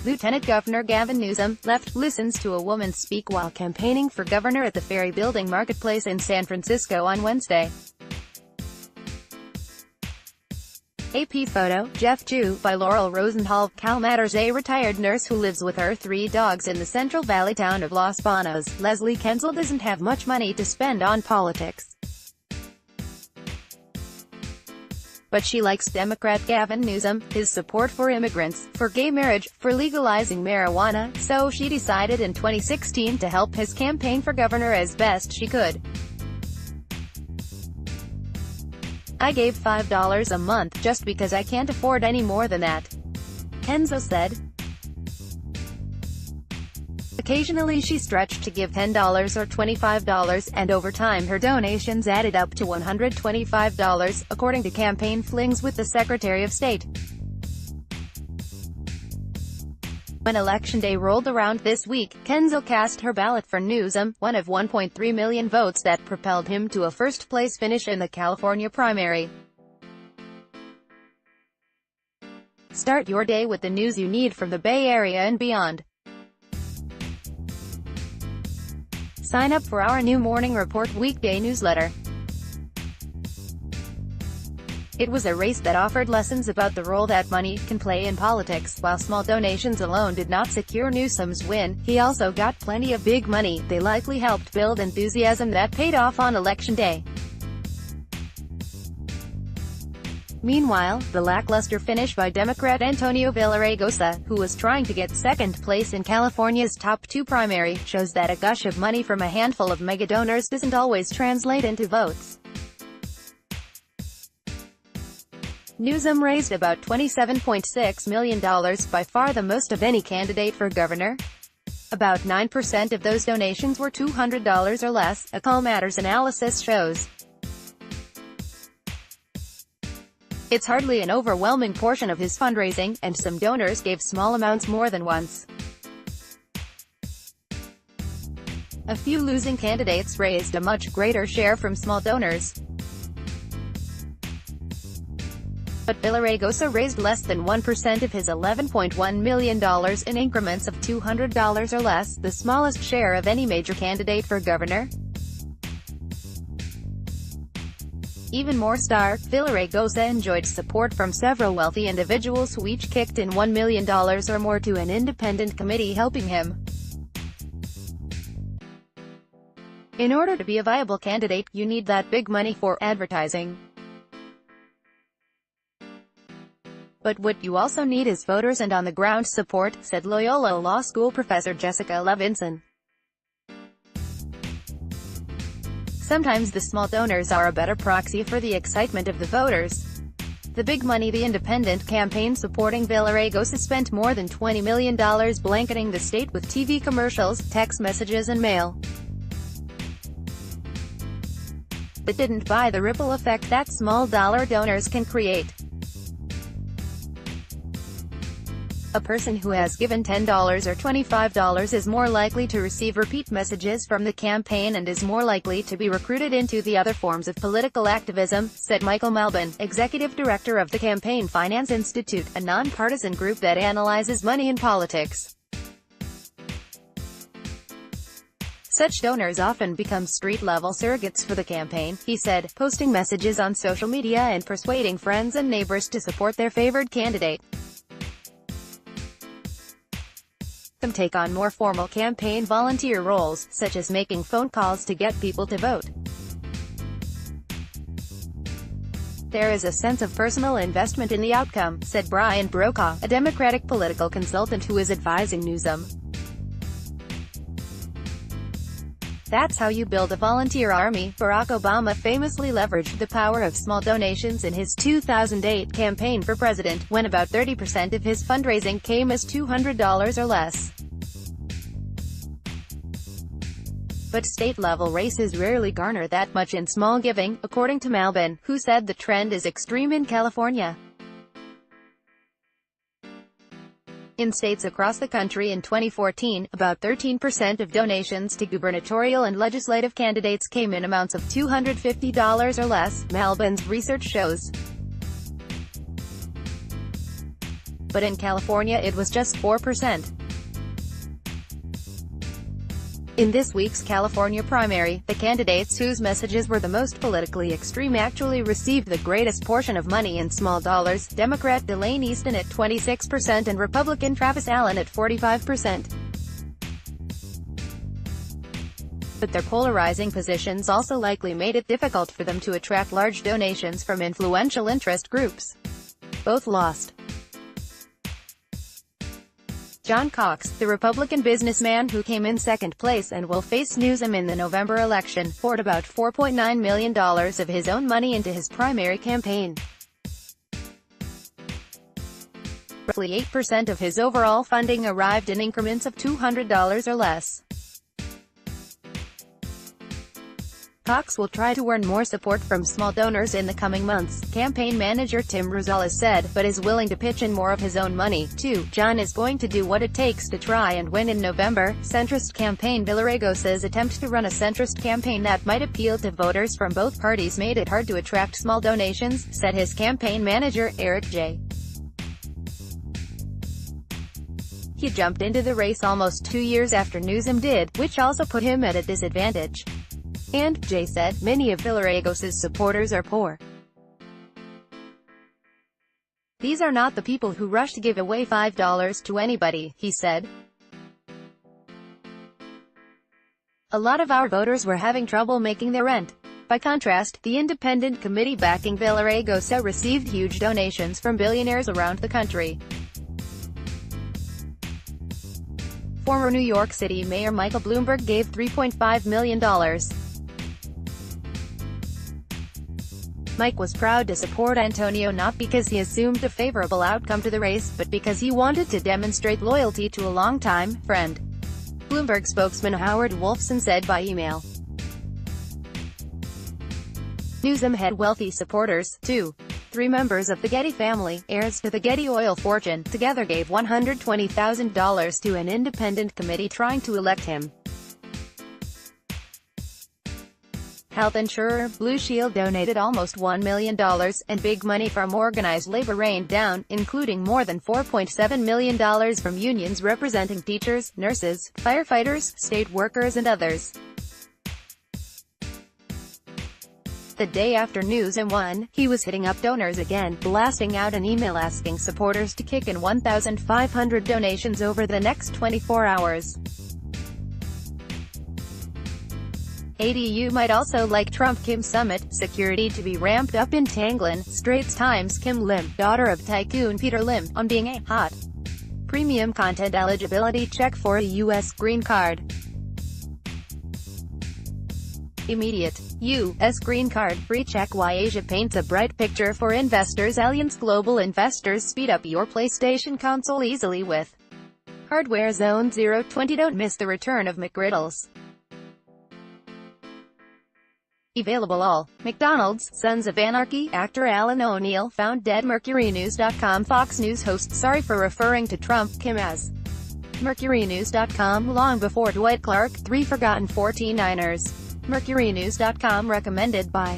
Lieutenant Governor Gavin Newsom, left, listens to a woman speak while campaigning for governor at the Ferry Building Marketplace in San Francisco on Wednesday. AP photo, Jeff Jew, by Laurel Rosenthal. Cal Matters. A retired nurse who lives with her 3 dogs in the Central Valley town of Los Banos, Leslie Kenzel, doesn't have much money to spend on politics. But she likes Democrat Gavin Newsom, his support for immigrants, for gay marriage, for legalizing marijuana, so she decided in 2016 to help his campaign for governor as best she could. "I gave $5 a month, just because I can't afford any more than that," Kenzo said. Occasionally she stretched to give $10 or $25, and over time her donations added up to $125, according to campaign flings with the Secretary of State. When Election Day rolled around this week, Kenzo cast her ballot for Newsom, one of 1.3 million votes that propelled him to a first-place finish in the California primary. Start your day with the news you need from the Bay Area and beyond. Sign up for our new Morning Report weekday newsletter. It was a race that offered lessons about the role that money can play in politics. While small donations alone did not secure Newsom's win, he also got plenty of big money. They likely helped build enthusiasm that paid off on Election Day. Meanwhile, the lackluster finish by Democrat Antonio Villaraigosa, who was trying to get second place in California's top 2 primary, shows that a gush of money from a handful of mega donors doesn't always translate into votes. Newsom raised about $27.6 million, by far the most of any candidate for governor. About 9% of those donations were $200 or less, a Cal Matters analysis shows. It's hardly an overwhelming portion of his fundraising, and some donors gave small amounts more than once. A few losing candidates raised a much greater share from small donors. But Villaraigosa raised less than 1% of his $11.1 million in increments of $200 or less, the smallest share of any major candidate for governor. Even more stark, Villaraigosa enjoyed support from several wealthy individuals who each kicked in $1 million or more to an independent committee helping him. In order to be a viable candidate, you need that big money for advertising. But what you also need is voters and on-the-ground support, said Loyola Law School professor Jessica Levinson. Sometimes the small donors are a better proxy for the excitement of the voters. The big money. The independent campaign supporting Villaraigosa spent more than $20 million blanketing the state with TV commercials, text messages and mail. It didn't buy the ripple effect that small dollar donors can create. A person who has given $10 or $25 is more likely to receive repeat messages from the campaign and is more likely to be recruited into the other forms of political activism, said Michael Malbin, executive director of the Campaign Finance Institute, a nonpartisan group that analyzes money in politics. Such donors often become street-level surrogates for the campaign, he said, posting messages on social media and persuading friends and neighbors to support their favored candidate. Some take on more formal campaign volunteer roles, such as making phone calls to get people to vote. There is a sense of personal investment in the outcome, said Brian Brokaw, a Democratic political consultant who is advising Newsom. That's how you build a volunteer army. Barack Obama famously leveraged the power of small donations in his 2008 campaign for president, when about 30% of his fundraising came as $200 or less. But state-level races rarely garner that much in small giving, according to Malbin, who said the trend is extreme in California. In states across the country in 2014, about 13% of donations to gubernatorial and legislative candidates came in amounts of $250 or less, Malbin's research shows. but in California it was just 4%. In this week's California primary, the candidates whose messages were the most politically extreme actually received the greatest portion of money in small dollars: Democrat Elaine Easton at 26% and Republican Travis Allen at 45%. But their polarizing positions also likely made it difficult for them to attract large donations from influential interest groups. Both lost. John Cox, the Republican businessman who came in second place and will face Newsom in the November election, poured about $4.9 million of his own money into his primary campaign. Roughly 8% of his overall funding arrived in increments of $200 or less. Cox will try to earn more support from small donors in the coming months, campaign manager Tim Rosales said, but is willing to pitch in more of his own money, too. John is going to do what it takes to try and win in November. Centrist campaign Villaraigosa's attempt to run a centrist campaign that might appeal to voters from both parties made it hard to attract small donations, said his campaign manager, Eric J. He jumped into the race almost 2 years after Newsom did, which also put him at a disadvantage. And, Jay said, many of Villaraigosa's supporters are poor. These are not the people who rush to give away $5 to anybody, he said. A lot of our voters were having trouble making their rent. By contrast, the independent committee backing Villaraigosa received huge donations from billionaires around the country. Former New York City Mayor Michael Bloomberg gave $3.5 million. Mike was proud to support Antonio not because he assumed a favorable outcome to the race, but because he wanted to demonstrate loyalty to a longtime friend. Bloomberg spokesman Howard Wolfson said by email. Newsom had wealthy supporters, too. 3 members of the Getty family, heirs to the Getty oil fortune, together gave $120,000 to an independent committee trying to elect him. Health insurer Blue Shield donated almost $1 million, and big money from organized labor rained down, including more than $4.7 million from unions representing teachers, nurses, firefighters, state workers and others. The day after Newsom won, he was hitting up donors again, blasting out an email asking supporters to kick in 1,500 donations over the next 24 hours. ADU might also like Trump-Kim summit, security to be ramped up in Tanglin. Straits Times Kim Lim, daughter of tycoon Peter Lim, on being a hot premium content eligibility check for a U.S. green card. Immediate U.S. green card free check. Why Asia paints a bright picture for investors. Allianz Global Investors. Speed up your PlayStation console easily with Hardware Zone 020. Don't miss the return of McGriddles. Available all. McDonald's, Sons of Anarchy, actor Alan O'Neill, found dead. MercuryNews.com. Fox News host sorry for referring to Trump, Kim as MercuryNews.com. Long before Dwight Clark, 3 forgotten 49ers. MercuryNews.com recommended by